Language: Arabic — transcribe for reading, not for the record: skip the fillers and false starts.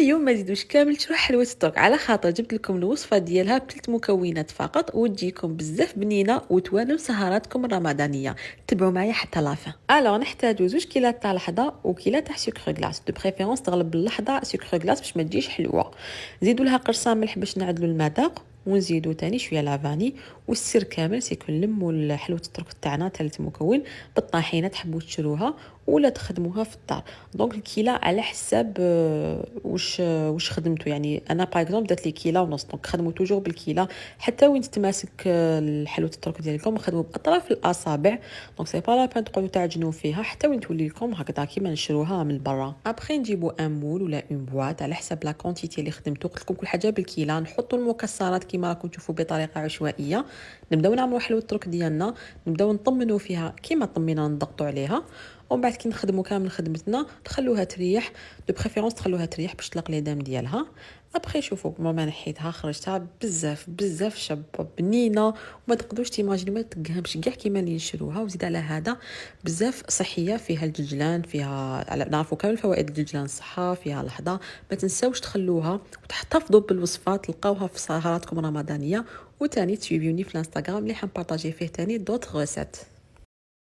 اليوم ما تزيدوش كامل تشرو حلوة الترك، على خاطر جبت لكم الوصفة ديالها ب3 مكونات فقط وتجيكم بزاف بنينة وتوالم سهراتكم الرمضانية. تبعوا معايا حتى لافين. الوغ نحتاجو 2 كيلات تاع الحضا وكيلة تاع سكر غلاس، دو بريفيرونس تغلب اللحظة سكر غلاس باش ما تجيش حلوة. زيدوا لها قرصان ملح باش نعدلوا المذاق، ونزيدوا تاني شويه لافاني. والسر كامل سيكون نلموا حلوه الترك تاعنا ثالث مكون بالطحينه، تحبوا تشروها ولا تخدموها في الدار. دونك الكيله على حساب واش خدمتوا، يعني انا باغ اكزومبل درت لي كيله ونص، دونك خدموا توجور بالكيله حتى وين تتماسك الحلوه الترك ديالكم، خدموا باطراف الاصابع. دونك سي با لا بان تقعدوا تعجنوا فيها حتى وين تولي لكم هكذا كيما نشروها من برا. ابري نجيبوا ان مول ولا اون بواط على حساب لا كونتيتي اللي خدمتوا. قلت لكم كل حاجه بالكيله. نحطوا المكسرات كيما راكم تشوفوا بطريقه عشوائيه. نبداو نعملوا حلوه الترك ديالنا، نبداو نطمنوا فيها كيما طمينا نضغطوا عليها. ومن بعد كي نخدموا كامل خدمتنا نخلوها تريح، دو بريفيرونس تخلوها تريح باش تطلق لي دام ديالها. ابري شوفوا ماما نحيتها خرجتها بزاف شابه بنينه، وما تقدروش تيماجينوا ما تقهمش كاع كيما اللي نشروها. وزيد على هذا بزاف صحيه، فيها الدجلان، فيها نعرفوا كامل فوائد الدجلان الصحه، فيها الحظه. ما تنساوش تخلوها وتحتفظوا بالوصفات تلقاوها في سهراتكم رمضانيه. وتاني تسويبيوني في الانستغرام اللي حنبارطاجي فيه تاني دوت غوسيت.